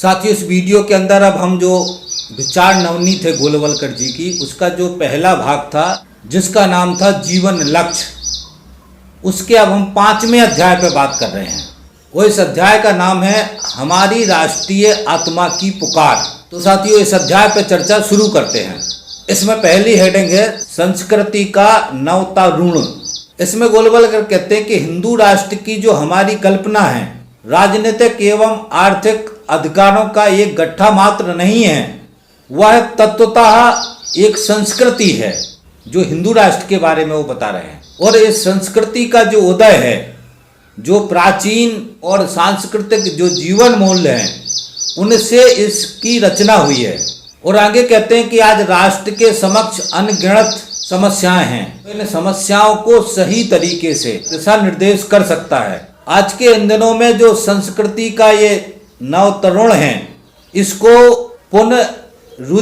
साथियों, इस वीडियो के अंदर अब हम जो विचार नवनीत है गोलवलकर जी की, उसका जो पहला भाग था जिसका नाम था जीवन लक्ष्य, उसके अब हम 5वें अध्याय पे बात कर रहे हैं। वो इस अध्याय का नाम है हमारी राष्ट्रीय आत्मा की पुकार। तो साथियों, इस अध्याय पे चर्चा शुरू करते हैं। इसमें पहली हेडिंग है संस्कृति का नवतरुण। इसमें गोलवलकर कहते हैं कि हिंदू राष्ट्र की जो हमारी कल्पना है राजनीतिक एवं आर्थिक अधिकारों का एक गट्ठा मात्र नहीं है, वह तत्वतः एक संस्कृति है जो हिंदू राष्ट्र के बारे में वो बता रहे हैं। और इस संस्कृति का जो उदय है, जो प्राचीन और सांस्कृतिक जो जीवन मूल्य हैं, उनसे इसकी रचना हुई है। और आगे कहते हैं कि आज राष्ट्र के समक्ष अनगिनत समस्याएं हैं, इन समस्याओं को सही तरीके से दिशा निर्देश कर सकता है। आज के इन दिनों में जो संस्कृति का ये नवतरुण है, इसको पुनरुज्जीवनवाद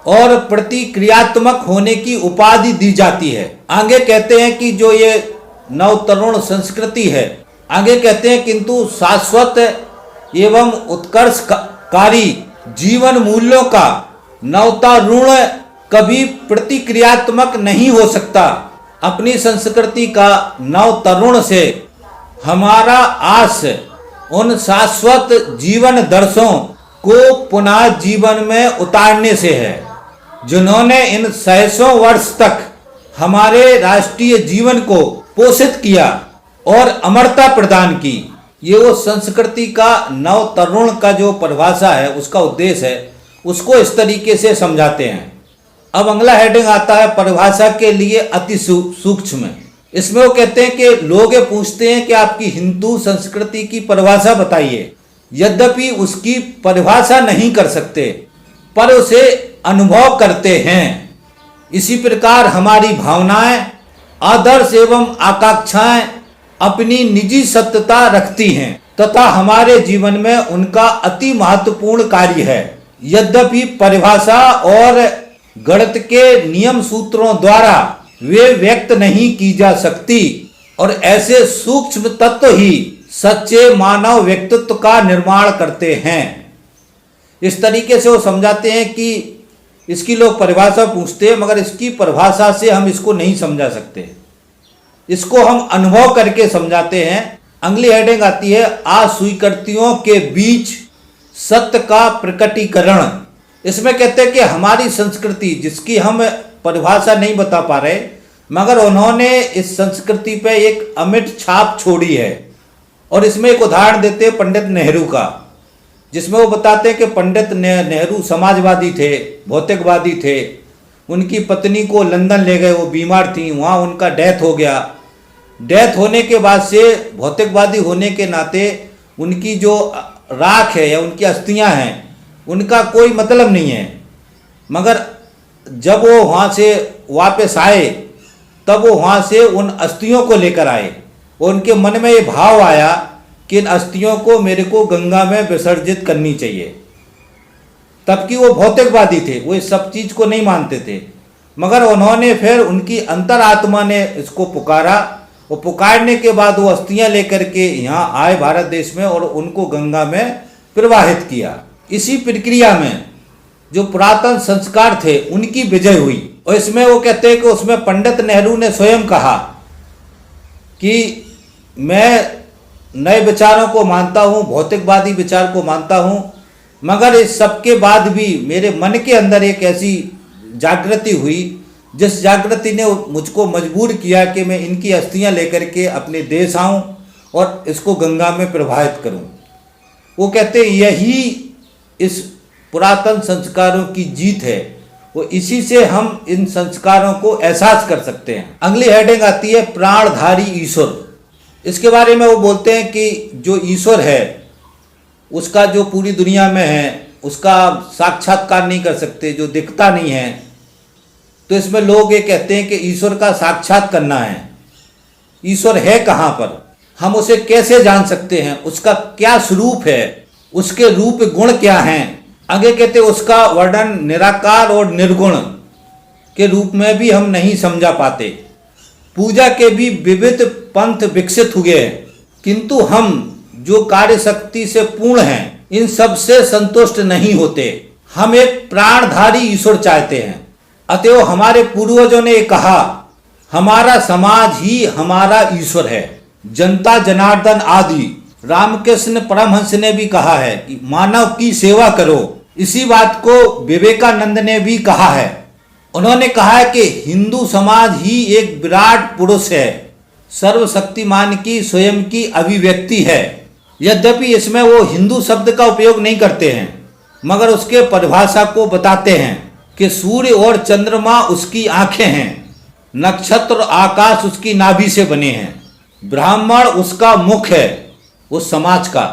और प्रतिक्रियात्मक होने की उपाधि दी जाती है। आगे कहते हैं कि जो ये नवतरुण संस्कृति है, आगे कहते हैं किंतु शाश्वत एवं उत्कर्षकारी जीवन मूल्यों का नवतरुण कभी प्रतिक्रियात्मक नहीं हो सकता। अपनी संस्कृति का नवतरुण से हमारा आस उन शाश्वत जीवन दर्शों को पुनः जीवन में उतारने से है, जिन्होंने इन सैसों वर्ष तक हमारे राष्ट्रीय जीवन को पोषित किया और अमरता प्रदान की। ये वो संस्कृति का नवतरुण का जो परिभाषा है, उसका उद्देश्य है, उसको इस तरीके से समझाते हैं। अब अगला हेडिंग आता है परिभाषा के लिए अति सूक्ष्म। इसमें वो कहते हैं कि लोग ये पूछते हैं कि आपकी हिंदू संस्कृति की परिभाषा बताइए। यद्यपि उसकी परिभाषा नहीं कर सकते, पर उसे अनुभव करते हैं। इसी प्रकार हमारी भावनाएं, आदर्श एवं आकांक्षाएं अपनी निजी सत्यता रखती हैं तथा हमारे जीवन में उनका अति महत्वपूर्ण कार्य है। यद्यपि परिभाषा और गणित के नियम सूत्रों द्वारा वे व्यक्त नहीं की जा सकती, और ऐसे सूक्ष्म तत्व ही सच्चे मानव व्यक्तित्व का निर्माण करते हैं। इस तरीके से वो समझाते हैं कि इसकी लोग परिभाषा पूछते हैं, मगर इसकी परिभाषा से हम इसको नहीं समझा सकते, इसको हम अनुभव करके समझाते हैं। अगली हेडिंग आती है अस्वीकृतियों के बीच सत्य का प्रकटीकरण। इसमें कहते हैं कि हमारी संस्कृति, जिसकी हम परिभाषा नहीं बता पा रहे, मगर उन्होंने इस संस्कृति पे एक अमिट छाप छोड़ी है। और इसमें एक उदाहरण देते हैं पंडित नेहरू का, जिसमें वो बताते हैं कि पंडित नेहरू समाजवादी थे, भौतिकवादी थे। उनकी पत्नी को लंदन ले गए, वो बीमार थी, वहाँ उनका डेथ हो गया। डेथ होने के बाद से भौतिकवादी होने के नाते उनकी जो राख है या उनकी अस्थियां हैं, उनका कोई मतलब नहीं है। मगर जब वो वहाँ से वापस आए, तब वो वहाँ से उन अस्थियों को लेकर आए और उनके मन में ये भाव आया कि इन अस्थियों को मेरे को गंगा में विसर्जित करनी चाहिए। तब कि वो भौतिकवादी थे, वो इस सब चीज़ को नहीं मानते थे, मगर उन्होंने फिर उनकी अंतरात्मा ने इसको पुकारा, और पुकारने के बाद वो अस्थियां लेकर के यहाँ आए भारत देश में और उनको गंगा में प्रवाहित किया। इसी प्रक्रिया में जो पुरातन संस्कार थे उनकी विजय हुई। और इसमें वो कहते हैं कि उसमें पंडित नेहरू ने स्वयं कहा कि मैं नए विचारों को मानता हूँ, भौतिकवादी विचार को मानता हूँ, मगर इस सब के बाद भी मेरे मन के अंदर एक ऐसी जागृति हुई, जिस जागृति ने मुझको मजबूर किया कि मैं इनकी अस्थियां लेकर के अपने देश आऊं और इसको गंगा में प्रवाहित करूं। वो कहते हैं यही इस पुरातन संस्कारों की जीत है, वो इसी से हम इन संस्कारों को एहसास कर सकते हैं। अगली हेडिंग आती है प्राणधारी ईश्वर। इसके बारे में वो बोलते हैं कि जो ईश्वर है उसका जो पूरी दुनिया में है, उसका साक्षात्कार नहीं कर सकते, जो दिखता नहीं है। तो इसमें लोग ये कहते हैं कि ईश्वर का साक्षात करना है। ईश्वर है कहाँ पर, हम उसे कैसे जान सकते हैं, उसका क्या स्वरूप है, उसके रूप गुण क्या हैं। आगे कहते हैं उसका वर्णन निराकार और निर्गुण के रूप में भी हम नहीं समझा पाते। पूजा के भी विविध पंथ विकसित हुए हैं, किंतु हम जो कार्य शक्ति से पूर्ण हैं इन सब से संतुष्ट नहीं होते। हम एक प्राणधारी ईश्वर चाहते हैं। अतएव हमारे पूर्वजों ने कहा, हमारा समाज ही हमारा ईश्वर है। जनता जनार्दन आदि रामकृष्ण परमहंस ने भी कहा है कि मानव की सेवा करो। इसी बात को विवेकानंद ने भी कहा है। उन्होंने कहा है कि हिंदू समाज ही एक विराट पुरुष है, सर्वशक्तिमान की स्वयं की अभिव्यक्ति है। यद्यपि इसमें वो हिंदू शब्द का उपयोग नहीं करते हैं, मगर उसके परिभाषा को बताते हैं कि सूर्य और चंद्रमा उसकी आंखें हैं, नक्षत्र और आकाश उसकी नाभि से बने हैं, ब्राह्मण उसका मुख है उस समाज का,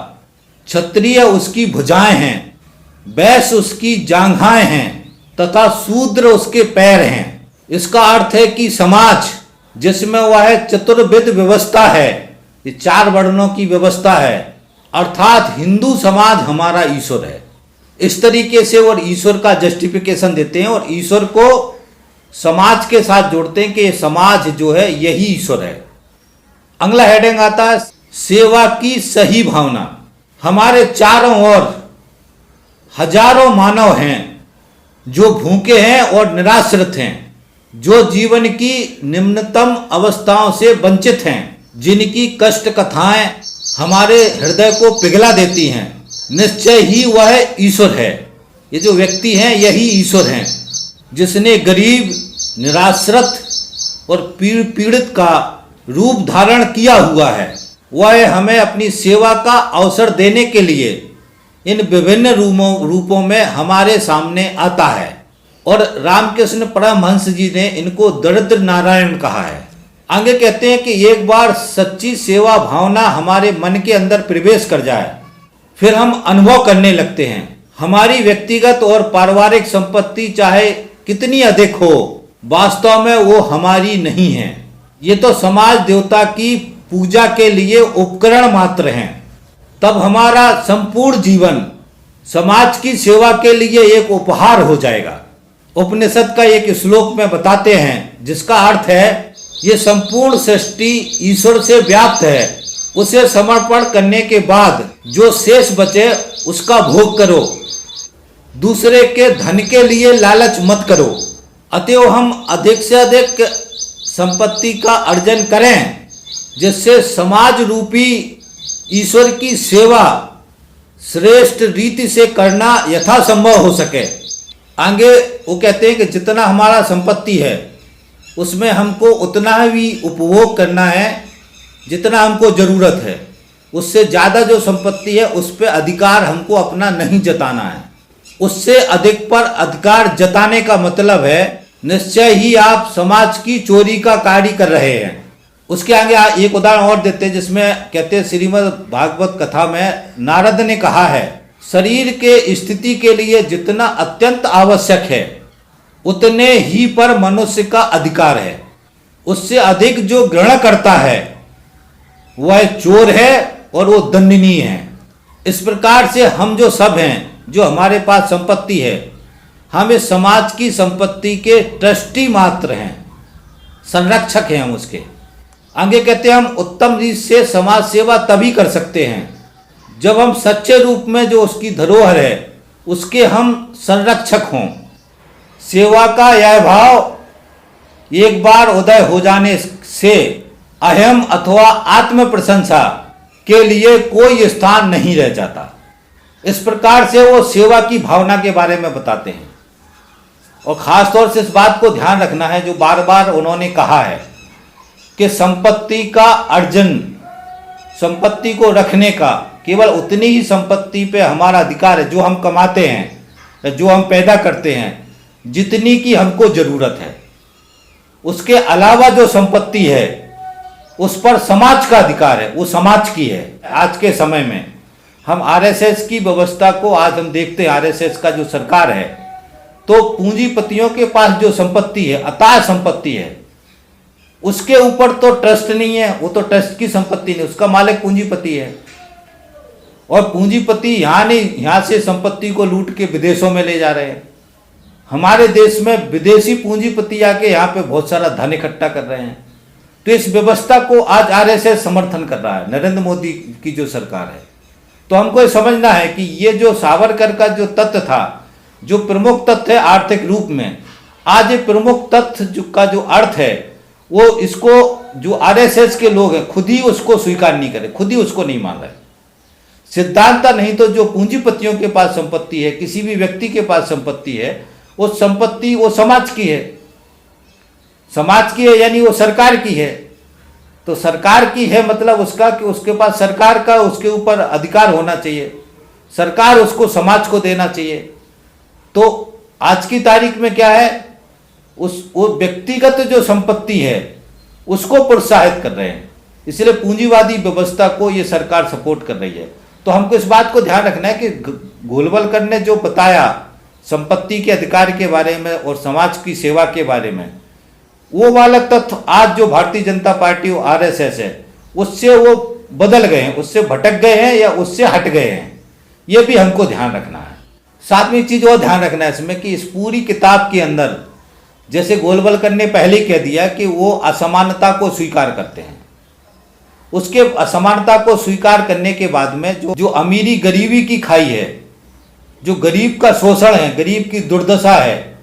क्षत्रिय उसकी भुजाएं हैं, वैश्य उसकी जांघाएं हैं तथा शूद्र उसके पैर हैं। इसका अर्थ है कि समाज जिसमें वह चतुर्विध व्यवस्था है, ये 4 वर्णों की व्यवस्था है, अर्थात हिंदू समाज हमारा ईश्वर है। इस तरीके से और ईश्वर का जस्टिफिकेशन देते हैं और ईश्वर को समाज के साथ जोड़ते हैं कि समाज जो है यही ईश्वर है। अगला हेडिंग आता है सेवा की सही भावना। हमारे चारों ओर हजारों मानव हैं जो भूखे हैं और निराश्रित हैं, जो जीवन की निम्नतम अवस्थाओं से वंचित हैं, जिनकी कष्ट कथाएं हमारे हृदय को पिघला देती हैं। निश्चय ही वह ईश्वर है। ये जो व्यक्ति हैं यही ईश्वर हैं, जिसने गरीब, निराश्रित और पीड़ित का रूप धारण किया हुआ है। वह हमें अपनी सेवा का अवसर देने के लिए इन विभिन्न रूपों में हमारे सामने आता है। और रामकृष्ण परमहंस जी ने इनको दरिद्र नारायण कहा है। आगे कहते हैं कि एक बार सच्ची सेवा भावना हमारे मन के अंदर प्रवेश कर जाए, फिर हम अनुभव करने लगते हैं हमारी व्यक्तिगत और पारिवारिक संपत्ति चाहे कितनी अधिक हो, वास्तव में वो हमारी नहीं है। ये तो समाज देवता की पूजा के लिए उपकरण मात्र हैं। तब हमारा संपूर्ण जीवन समाज की सेवा के लिए एक उपहार हो जाएगा। उपनिषद का एक श्लोक में बताते हैं, जिसका अर्थ है ये संपूर्ण सृष्टि ईश्वर से व्याप्त है, उसे समर्पण करने के बाद जो शेष बचे उसका भोग करो, दूसरे के धन के लिए लालच मत करो। अतएव हम अधिक से अधिक संपत्ति का अर्जन करें, जिससे समाज रूपी ईश्वर की सेवा श्रेष्ठ रीति से करना यथासंभव हो सके। आगे वो कहते हैं कि जितना हमारा संपत्ति है उसमें हमको उतना ही उपभोग करना है जितना हमको ज़रूरत है। उससे ज़्यादा जो संपत्ति है उस पर अधिकार हमको अपना नहीं जताना है। उससे अधिक पर अधिकार जताने का मतलब है निश्चय ही आप समाज की चोरी का कार्य कर रहे हैं। उसके आगे एक उदाहरण और देते हैं, जिसमें कहते हैं श्रीमद् भागवत कथा में नारद ने कहा है, शरीर के स्थिति के लिए जितना अत्यंत आवश्यक है उतने ही पर मनुष्य का अधिकार है। उससे अधिक जो ग्रहण करता है वह चोर है और वो दंडनीय है। इस प्रकार से हम जो सब हैं, जो हमारे पास संपत्ति है, हम इस समाज की संपत्ति के ट्रस्टी मात्र हैं, संरक्षक हैं हम उसके। आगे कहते हैं हम उत्तम रीत से समाज सेवा तभी कर सकते हैं जब हम सच्चे रूप में जो उसकी धरोहर है उसके हम संरक्षक हों। सेवा का यह भाव एक बार उदय हो जाने से अहम अथवा आत्म प्रशंसा के लिए कोई स्थान नहीं रह जाता। इस प्रकार से वो सेवा की भावना के बारे में बताते हैं। और ख़ास तौर से इस बात को ध्यान रखना है जो बार बार उन्होंने कहा है कि संपत्ति का अर्जन, संपत्ति को रखने का, केवल उतनी ही संपत्ति पे हमारा अधिकार है जो हम कमाते हैं, जो हम पैदा करते हैं, जितनी की हमको ज़रूरत है। उसके अलावा जो संपत्ति है उस पर समाज का अधिकार है, वो समाज की है। आज के समय में हम आरएसएस की व्यवस्था को आज हम देखते हैं, आरएसएस का जो सरकार है, तो पूंजीपतियों के पास जो संपत्ति है, अथाह संपत्ति है, उसके ऊपर तो ट्रस्ट नहीं है, वो तो ट्रस्ट की संपत्ति नहीं, उसका मालिक पूंजीपति है। और पूंजीपति यहाँ नहीं, यहाँ से संपत्ति को लूट के विदेशों में ले जा रहे हैं। हमारे देश में विदेशी पूंजीपति आके यहाँ पे बहुत सारा धन इकट्ठा कर रहे हैं। तो इस व्यवस्था को आज आरएसएस समर्थन कर रहा है, नरेंद्र मोदी की जो सरकार है। तो हमको ये समझना है कि ये जो सावरकर का जो तत्व था, जो प्रमुख तत्व है आर्थिक रूप में, आज ये प्रमुख तत्व का जो अर्थ है वो इसको जो आरएसएस के लोग हैं खुद ही उसको स्वीकार नहीं करे, खुद ही उसको नहीं मान रहे। सिद्धांत नहीं तो जो पूंजीपतियों के पास संपत्ति है, किसी भी व्यक्ति के पास संपत्ति है, वो संपत्ति वो समाज की है, समाज की है यानी वो सरकार की है। तो सरकार की है मतलब उसका कि उसके पास सरकार का उसके ऊपर अधिकार होना चाहिए, सरकार उसको समाज को देना चाहिए। तो आज की तारीख में क्या है, वो व्यक्तिगत जो संपत्ति है उसको प्रोत्साहित कर रहे हैं, इसलिए पूंजीवादी व्यवस्था को ये सरकार सपोर्ट कर रही है। तो हमको इस बात को ध्यान रखना है कि गोलवलकर ने जो बताया संपत्ति के अधिकार के बारे में और समाज की सेवा के बारे में, वो वाला तत्व आज जो भारतीय जनता पार्टी और आरएसएस है उससे वो बदल गए हैं, उससे भटक गए हैं या उससे हट गए हैं, ये भी हमको ध्यान रखना है। सातवीं चीज और ध्यान रखना है इसमें कि इस पूरी किताब के अंदर जैसे गोलवलकर ने पहले कह दिया कि वो असमानता को स्वीकार करते हैं, उसके असमानता को स्वीकार करने के बाद में जो अमीरी गरीबी की खाई है, जो गरीब का शोषण है, गरीब की दुर्दशा है,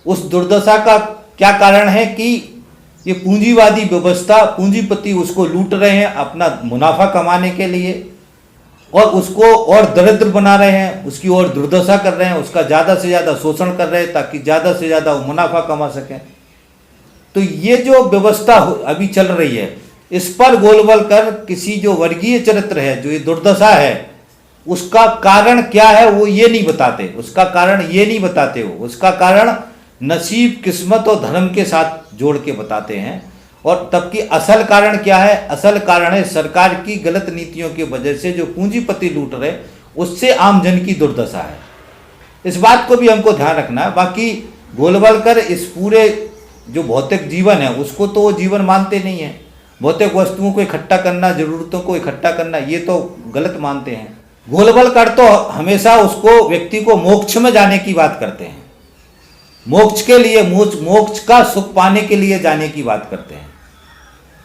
उस दुर्दशा का क्या कारण है कि ये पूंजीवादी व्यवस्था, पूंजीपति उसको लूट रहे हैं अपना मुनाफा कमाने के लिए और उसको और दरिद्र बना रहे हैं, उसकी और दुर्दशा कर रहे हैं, उसका ज़्यादा से ज़्यादा शोषण कर रहे हैं ताकि ज़्यादा से ज़्यादा वो मुनाफा कमा सकें। तो ये जो व्यवस्था अभी चल रही है इस पर गोलवलकर किसी जो वर्गीय चरित्र है, जो ये दुर्दशा है, उसका कारण क्या है वो ये नहीं बताते, उसका कारण ये नहीं बताते, हो उसका कारण नसीब, किस्मत और धर्म के साथ जोड़ के बताते हैं। और तब की असल कारण क्या है, असल कारण है सरकार की गलत नीतियों की वजह से जो पूंजीपति लूट रहे उससे आम जन की दुर्दशा है। इस बात को भी हमको ध्यान रखना है। बाकी गोलवलकर इस पूरे जो भौतिक जीवन है उसको तो वो जीवन मानते नहीं है, भौतिक वस्तुओं को इकट्ठा करना, जरूरतों को इकट्ठा करना, ये तो गलत मानते हैं। गोलवलकर तो हमेशा उसको व्यक्ति को मोक्ष में जाने की बात करते हैं, मोक्ष के लिए, मोक्ष का सुख पाने के लिए जाने की बात करते हैं।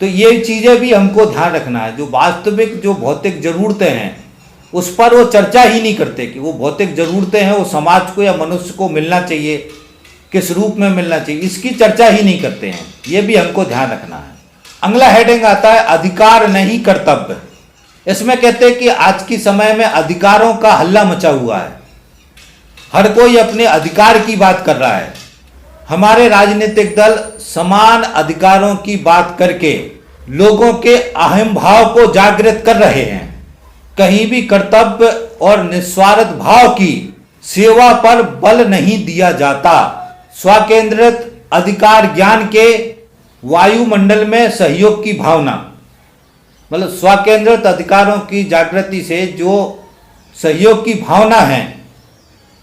तो ये चीज़ें भी हमको ध्यान रखना है। जो वास्तविक जो भौतिक ज़रूरतें हैं उस पर वो चर्चा ही नहीं करते कि वो भौतिक ज़रूरतें हैं वो समाज को या मनुष्य को मिलना चाहिए, किस रूप में मिलना चाहिए, इसकी चर्चा ही नहीं करते हैं। ये भी हमको ध्यान रखना है। अगला हेडिंग आता है अधिकार नहीं कर्तव्य। इसमें कहते हैं कि आज की समय में अधिकारों का हल्ला मचा हुआ है, हर कोई अपने अधिकार की बात कर रहा है। हमारे राजनीतिक दल समान अधिकारों की बात करके लोगों के अहम भाव को जागृत कर रहे हैं। कहीं भी कर्तव्य और निस्वार्थ भाव की सेवा पर बल नहीं दिया जाता। स्वकेंद्रित अधिकार ज्ञान के वायुमंडल में सहयोग की भावना, मतलब स्वकेंद्रित अधिकारों की जागृति से जो सहयोग की भावना है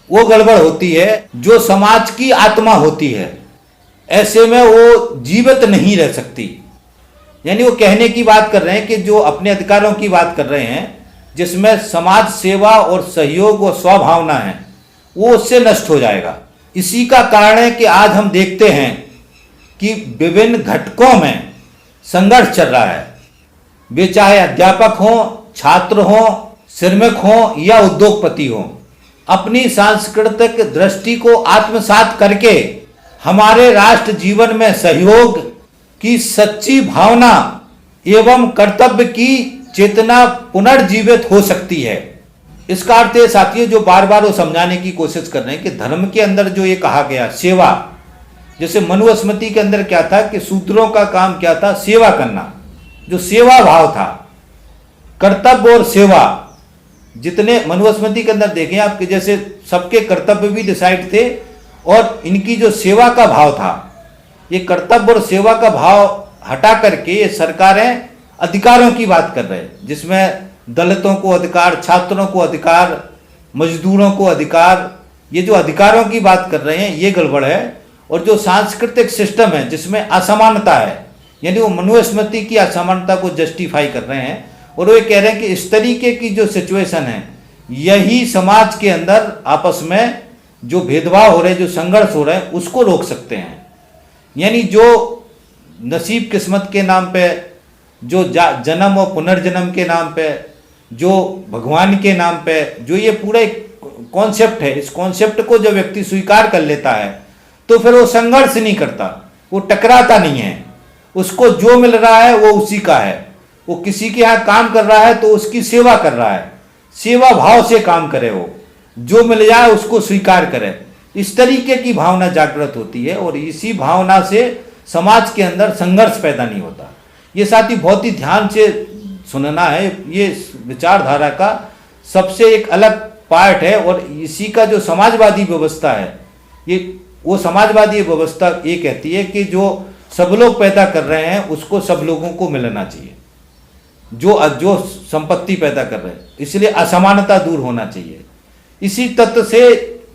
वो गड़बड़ होती है, जो समाज की आत्मा होती है ऐसे में वो जीवित नहीं रह सकती। यानी वो कहने की बात कर रहे हैं कि जो अपने अधिकारों की बात कर रहे हैं जिसमें समाज सेवा और सहयोग और स्वभावना है वो उससे नष्ट हो जाएगा। इसी का कारण है कि आज हम देखते हैं कि विभिन्न घटकों में संघर्ष चल रहा है, वे चाहे अध्यापक हों, छात्र हों, श्रमिक हों या उद्योगपति हों। अपनी सांस्कृतिक दृष्टि को आत्मसात करके हमारे राष्ट्र जीवन में सहयोग की सच्ची भावना एवं कर्तव्य की चेतना पुनर्जीवित हो सकती है। इसका अर्थ है साथियों, जो बार बार वो समझाने की कोशिश कर रहे हैं कि धर्म के अंदर जो ये कहा गया सेवा, जैसे मनुस्मृति के अंदर क्या था कि शूद्रों का काम क्या था, सेवा करना, जो सेवा भाव था, कर्तव्य और सेवा। जितने मनुस्मृति के अंदर देखें आप कि जैसे सबके कर्तव्य भी डिसाइड थे और इनकी जो सेवा का भाव था, ये कर्तव्य और सेवा का भाव हटा करके ये सरकारें अधिकारों की बात कर रहे हैं, जिसमें दलितों को अधिकार, छात्रों को अधिकार, मजदूरों को अधिकार, ये जो अधिकारों की बात कर रहे हैं ये गड़बड़ है। और जो सांस्कृतिक सिस्टम है जिसमें असमानता है, यानी वो मनुस्मृति की असमानता को जस्टिफाई कर रहे हैं और वो ये कह रहे हैं कि इस तरीके की जो सिचुएशन है यही समाज के अंदर आपस में जो भेदभाव हो रहे हैं, जो संघर्ष हो रहे हैं उसको रोक सकते हैं। यानी जो नसीब किस्मत के नाम पे, जो जन्म और पुनर्जन्म के नाम पे जो भगवान के नाम पे जो ये पूरा एक कॉन्सेप्ट है, इस कॉन्सेप्ट को जब व्यक्ति स्वीकार कर लेता है तो फिर वो संघर्ष नहीं करता, वो टकराता नहीं है। उसको जो मिल रहा है वो उसी का है। वो किसी के यहाँ काम कर रहा है तो उसकी सेवा कर रहा है, सेवा भाव से काम करे, वो जो मिल जाए उसको स्वीकार करे। इस तरीके की भावना जागृत होती है और इसी भावना से समाज के अंदर संघर्ष पैदा नहीं होता। ये साथी बहुत ही ध्यान से सुनना है, ये विचारधारा का सबसे एक अलग पार्ट है। और इसी का जो समाजवादी व्यवस्था है, ये वो समाजवादी व्यवस्था ये कहती है कि जो सब लोग पैदा कर रहे हैं उसको सब लोगों को मिलना चाहिए, जो संपत्ति पैदा कर रहे हैं, इसलिए असमानता दूर होना चाहिए। इसी तत्व से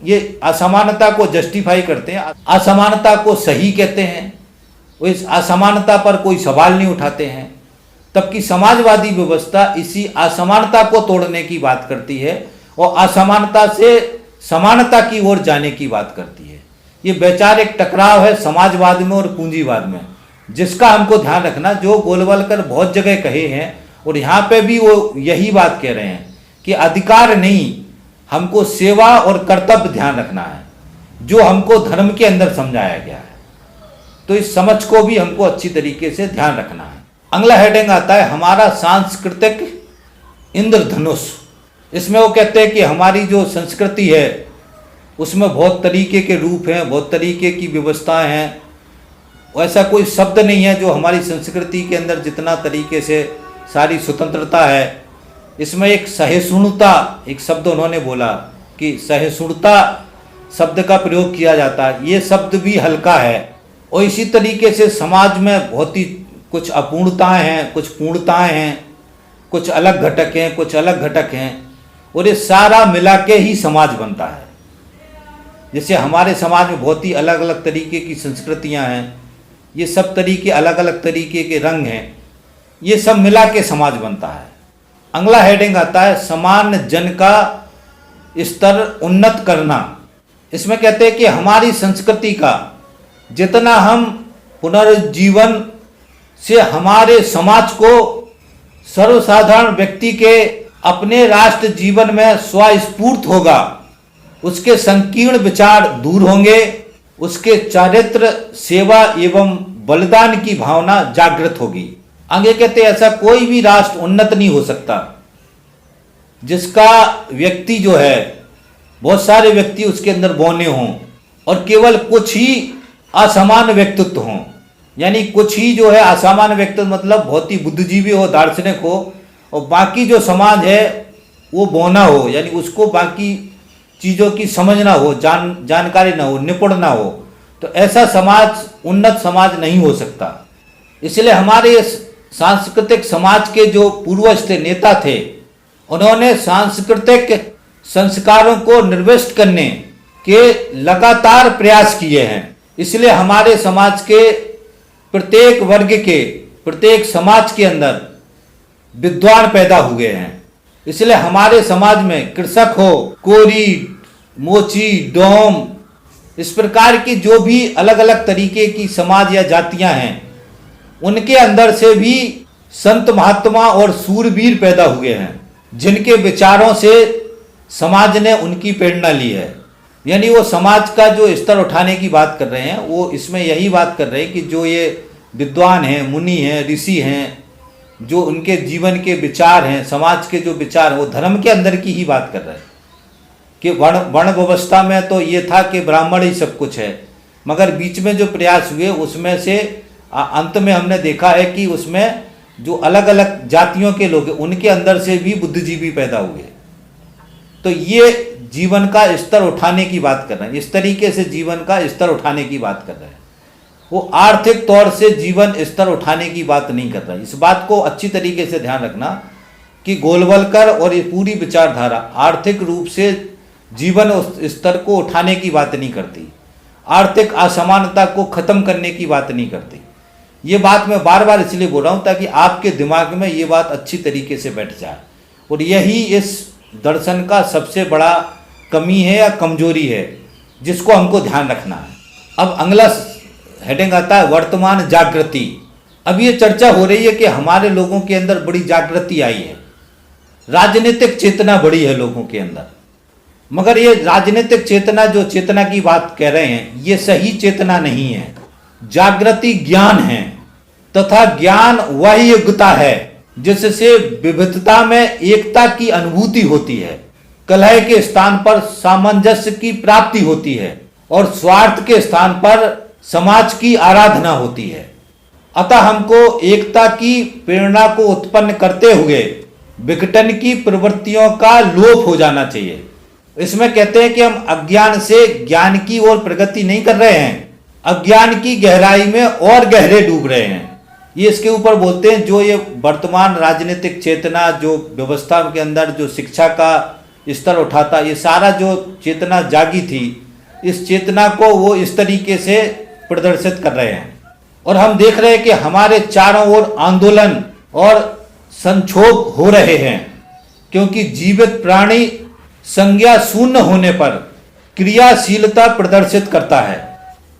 ये असमानता को जस्टिफाई करते हैं, असमानता को सही कहते हैं, वो इस असमानता पर कोई सवाल नहीं उठाते हैं। तबकि समाजवादी व्यवस्था इसी असमानता को तोड़ने की बात करती है और असमानता से समानता की ओर जाने की बात करती है। ये वैचारिक टकराव है समाजवाद में और पूंजीवाद में, जिसका हमको ध्यान रखना, जो गोलवलकर बहुत जगह कहे हैं और यहाँ पे भी वो यही बात कह रहे हैं कि अधिकार नहीं, हमको सेवा और कर्तव्य ध्यान रखना है, जो हमको धर्म के अंदर समझाया गया है। तो इस समझ को भी हमको अच्छी तरीके से ध्यान रखना है। अगला हेडिंग आता है हमारा सांस्कृतिक इंद्रधनुष। इसमें वो कहते हैं कि हमारी जो संस्कृति है उसमें बहुत तरीके के रूप हैं, बहुत तरीके की व्यवस्थाएं हैं। ऐसा कोई शब्द नहीं है जो हमारी संस्कृति के अंदर जितना तरीके से सारी स्वतंत्रता है, इसमें एक सहिष्णुता, एक शब्द उन्होंने बोला कि सहिष्णुता शब्द का प्रयोग किया जाता है, ये शब्द भी हल्का है। और इसी तरीके से समाज में बहुत ही कुछ अपूर्णताएं हैं, कुछ पूर्णताएं हैं, कुछ अलग घटक हैं, कुछ अलग घटक हैं, और ये सारा मिला के ही समाज बनता है। जैसे हमारे समाज में बहुत ही अलग अलग तरीके की संस्कृतियां हैं, ये सब तरीके अलग अलग तरीके के रंग हैं, ये सब मिला के समाज बनता है। अगला हेडिंग आता है समान जन का स्तर उन्नत करना। इसमें कहते हैं कि हमारी संस्कृति का जितना हम पुनर्जीवन से हमारे समाज को सर्वसाधारण व्यक्ति के अपने राष्ट्र जीवन में स्वस्फूर्त होगा, उसके संकीर्ण विचार दूर होंगे, उसके चारित्र सेवा एवं बलिदान की भावना जागृत होगी। आगे कहते ऐसा कोई भी राष्ट्र उन्नत नहीं हो सकता जिसका व्यक्ति जो है, बहुत सारे व्यक्ति उसके अंदर बौने हों और केवल कुछ ही असमान व्यक्तित्व हों। यानी कुछ ही जो है असामान्य व्यक्तित्व मतलब बहुत ही बुद्धिजीवी हो, दार्शनिक हो, और बाकी जो समाज है वो बौना हो, यानी उसको बाकी चीज़ों की समझ ना हो, जानकारी ना हो, निपुण ना हो। तो ऐसा समाज उन्नत समाज नहीं हो सकता। इसलिए हमारे सांस्कृतिक समाज के जो पूर्वज थे, नेता थे, उन्होंने सांस्कृतिक संस्कारों को निर्विष्ट करने के लगातार प्रयास किए हैं। इसलिए हमारे समाज के प्रत्येक वर्ग के, प्रत्येक समाज के अंदर विद्वान पैदा हुए हैं। इसलिए हमारे समाज में कृषक हो, कोरी, मोची, डोम, इस प्रकार की जो भी अलग अलग तरीके की समाज या जातियां हैं, उनके अंदर से भी संत महात्मा और सूरवीर पैदा हुए हैं, जिनके विचारों से समाज ने उनकी प्रेरणा ली है। यानी वो समाज का जो स्तर उठाने की बात कर रहे हैं, वो इसमें यही बात कर रहे हैं कि जो ये विद्वान हैं, मुनि हैं, ऋषि हैं, जो उनके जीवन के विचार हैं, समाज के जो विचार, वो धर्म के अंदर की ही बात कर रहे हैं। कि वर्ण व्यवस्था में तो ये था कि ब्राह्मण ही सब कुछ है, मगर बीच में जो प्रयास हुए उसमें से अंत में हमने देखा है कि उसमें जो अलग अलग जातियों के लोग हैं, उनके अंदर से भी बुद्धिजीवी पैदा हुए। तो ये जीवन का स्तर उठाने की बात कर रहे हैं, इस तरीके से जीवन का स्तर उठाने की बात कर रहे हैं। वो आर्थिक तौर से जीवन स्तर उठाने की बात नहीं कर रहा है। इस बात को अच्छी तरीके से ध्यान रखना कि गोलवलकर और ये पूरी विचारधारा आर्थिक रूप से जीवन स्तर को उठाने की बात नहीं करती, आर्थिक असमानता को खत्म करने की बात नहीं करती। ये बात मैं बार बार इसलिए बोल रहा हूँ ताकि आपके दिमाग में ये बात अच्छी तरीके से बैठ जाए। और यही इस दर्शन का सबसे बड़ा कमी है या कमजोरी है, जिसको हमको ध्यान रखना है। अब अगला हेडिंग आता है वर्तमान जागृति। अब ये चर्चा हो रही है कि हमारे लोगों के अंदर बड़ी जागृति आई है, राजनीतिक चेतना बढ़ी है लोगों के अंदर। मगर ये राजनीतिक चेतना, जो चेतना की बात कह रहे हैं, ये सही चेतना नहीं है। जागृति ज्ञान है, तथा ज्ञान वह योग्यता है जिससे विविधता में एकता की अनुभूति होती है, कलह के स्थान पर सामंजस्य की प्राप्ति होती है और स्वार्थ के स्थान पर समाज की आराधना होती है। अतः हमको एकता की प्रेरणा को उत्पन्न करते हुए विघटन की प्रवृत्तियों का लोप हो जाना चाहिए। इसमें कहते हैं कि हम अज्ञान से ज्ञान की ओर प्रगति नहीं कर रहे हैं, अज्ञान की गहराई में और गहरे डूब रहे हैं। ये इसके ऊपर बोलते हैं, जो ये वर्तमान राजनीतिक चेतना, जो व्यवस्था के अंदर जो शिक्षा का स्तर उठाता, ये सारा जो चेतना जागी थी, इस चेतना को वो इस तरीके से प्रदर्शित कर रहे हैं। और हम देख रहे हैं कि हमारे चारों ओर आंदोलन और संक्षोभ हो रहे हैं, क्योंकि जीवित प्राणी संज्ञा शून्य होने पर क्रियाशीलता प्रदर्शित करता है।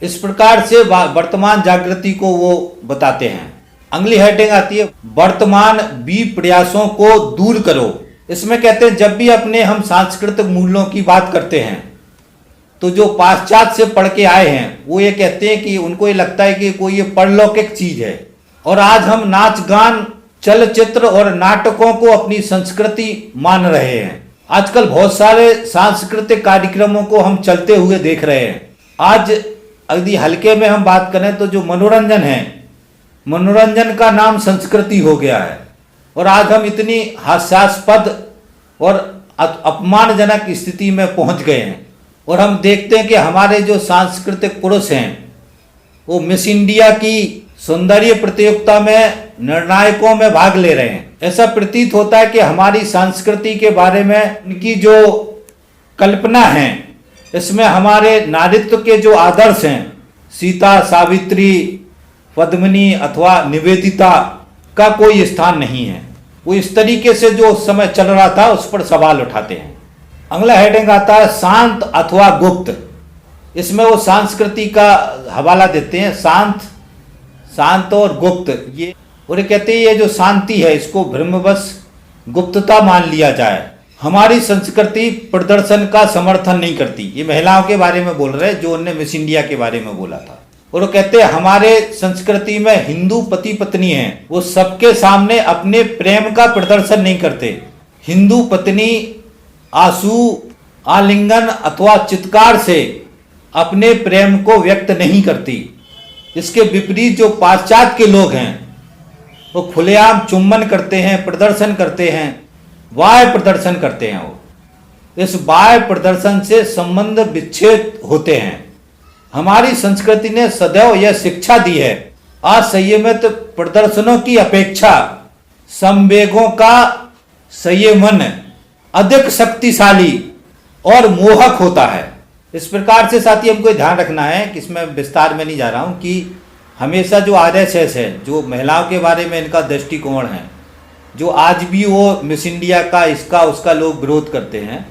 इस प्रकार से वर्तमान जागृति को वो बताते हैं। अगली हेडिंग आती है, वर्तमान प्रयासों को दूर करो। इसमें कहते हैं, जब भी अपने हम सांस्कृतिक मूल्यों की बात करते हैं तो जो पाश्चात्य से पढ़ के आए हैं वो ये कहते हैं कि उनको ये लगता है कि कोई ये परलौकिक चीज है। और आज हम नाच गान, चलचित्र और नाटकों को अपनी संस्कृति मान रहे हैं। आजकल बहुत सारे सांस्कृतिक कार्यक्रमों को हम चलते हुए देख रहे हैं। आज यदि हल्के में हम बात करें तो जो मनोरंजन है, मनोरंजन का नाम संस्कृति हो गया है। और आज हम इतनी हास्यास्पद और अपमानजनक स्थिति में पहुंच गए हैं। और हम देखते हैं कि हमारे जो सांस्कृतिक पुरुष हैं वो मिस इंडिया की सौंदर्य प्रतियोगिता में निर्णायकों में भाग ले रहे हैं। ऐसा प्रतीत होता है कि हमारी संस्कृति के बारे में उनकी जो कल्पना है, इसमें हमारे नारीत्व के जो आदर्श हैं, सीता, सावित्री, पद्मिनी अथवा निवेदिता का कोई स्थान नहीं है। वो इस तरीके से जो उस समय चल रहा था उस पर सवाल उठाते हैं। अगला हेडिंग आता है, शांत अथवा गुप्त। इसमें वो संस्कृति का हवाला देते हैं, शांत और गुप्त। ये और कहते हैं ये जो शांति है इसको भ्रमवश गुप्तता मान लिया जाए। हमारी संस्कृति प्रदर्शन का समर्थन नहीं करती। ये महिलाओं के बारे में बोल रहे हैं, जो उन्होंने मिस इंडिया के बारे में बोला था। और वो कहते हैं हमारे संस्कृति में हिंदू पति पत्नी हैं, वो सबके सामने अपने प्रेम का प्रदर्शन नहीं करते। हिंदू पत्नी आंसू, आलिंगन अथवा चित्कार से अपने प्रेम को व्यक्त नहीं करती। इसके विपरीत जो पाश्चात्य के लोग हैं वो खुलेआम चुम्बन करते हैं, प्रदर्शन करते हैं, बाह्य प्रदर्शन करते हैं। वो इस बाह्य प्रदर्शन से संबंध विच्छेद होते हैं। हमारी संस्कृति ने सदैव यह शिक्षा दी है, असंयमित प्रदर्शनों की अपेक्षा संवेगों का संयमन अधिक शक्तिशाली और मोहक होता है। इस प्रकार से साथी हमको ध्यान रखना है कि इसमें विस्तार में नहीं जा रहा हूं, कि हमेशा जो आरएसएस है, जो महिलाओं के बारे में इनका दृष्टिकोण है, जो आज भी वो मिस इंडिया का इसका उसका लोग विरोध करते हैं,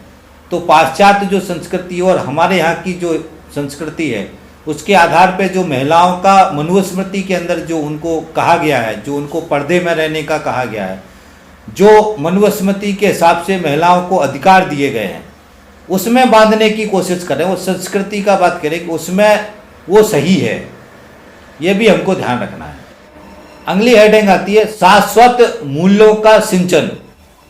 तो पाश्चात्य जो संस्कृति और हमारे यहाँ की जो संस्कृति है उसके आधार पे जो महिलाओं का मनुस्मृति के अंदर जो उनको कहा गया है, जो उनको पर्दे में रहने का कहा गया है, जो मनुस्मृति के हिसाब से महिलाओं को अधिकार दिए गए हैं, उसमें बांधने की कोशिश करें। वो संस्कृति का बात करें कि उसमें वो सही है, ये भी हमको ध्यान रखना है। अगली हेडिंग आती है, शाश्वत मूल्यों का सिंचन।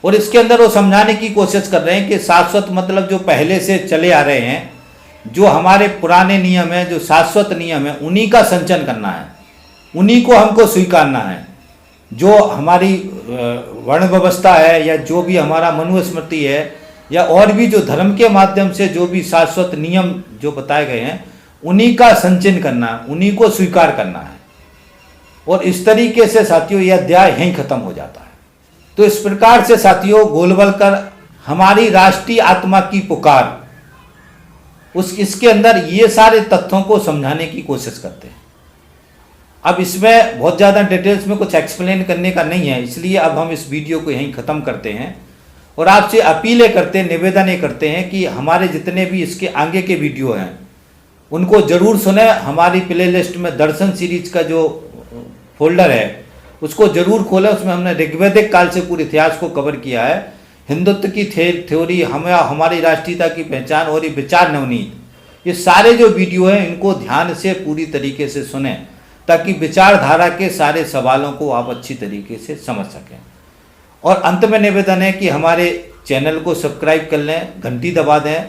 और इसके अंदर वो समझाने की कोशिश कर रहे हैं कि शाश्वत मतलब जो पहले से चले आ रहे हैं, जो हमारे पुराने नियम है, जो शाश्वत नियम है, उन्हीं का सिंचन करना है, उन्हीं को हमको स्वीकारना है। जो हमारी वर्ण व्यवस्था है या जो भी हमारा मनुस्मृति है या और भी जो धर्म के माध्यम से जो भी शाश्वत नियम जो बताए गए हैं, उन्हीं का संचयन करना, उन्हीं को स्वीकार करना है। और इस तरीके से साथियों यह अध्याय यहीं खत्म हो जाता है। तो इस प्रकार से साथियों गोलवलकर हमारी राष्ट्रीय आत्मा की पुकार, इसके अंदर ये सारे तथ्यों को समझाने की कोशिश करते हैं। अब इसमें बहुत ज़्यादा डिटेल्स में कुछ एक्सप्लेन करने का नहीं है, इसलिए अब हम इस वीडियो को यहीं ख़त्म करते हैं और आपसे अपीलें करते हैं, निवेदन ये करते हैं कि हमारे जितने भी इसके आगे के वीडियो हैं उनको ज़रूर सुने। हमारी प्लेलिस्ट में दर्शन सीरीज का जो फोल्डर है उसको ज़रूर खोलें। उसमें हमने ऋग्वैदिक काल से पूरे इतिहास को कवर किया है। हिंदुत्व की थ्योरी, हमारी राष्ट्रीयता की पहचान और ये विचार नवनीत, ये सारे जो वीडियो हैं इनको ध्यान से पूरी तरीके से सुने ताकि विचारधारा के सारे सवालों को आप अच्छी तरीके से समझ सकें। और अंत में निवेदन है कि हमारे चैनल को सब्सक्राइब कर लें, घंटी दबा दें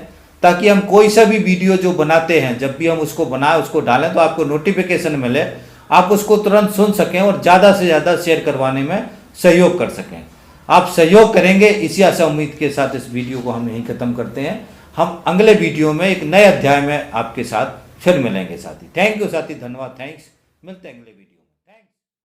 ताकि हम कोई सा भी वीडियो जो बनाते हैं, जब भी हम उसको बनाएं उसको डालें तो आपको नोटिफिकेशन मिले, आप उसको तुरंत सुन सकें और ज़्यादा से ज़्यादा शेयर करवाने में सहयोग कर सकें। आप सहयोग करेंगे, इसी आशा उम्मीद के साथ इस वीडियो को हम यहीं ख़त्म करते हैं। हम अगले वीडियो में एक नए अध्याय में आपके साथ फिर मिलेंगे साथी। थैंक यू साथी, धन्यवाद, थैंक्स, मिलते हैं अगले वीडियो।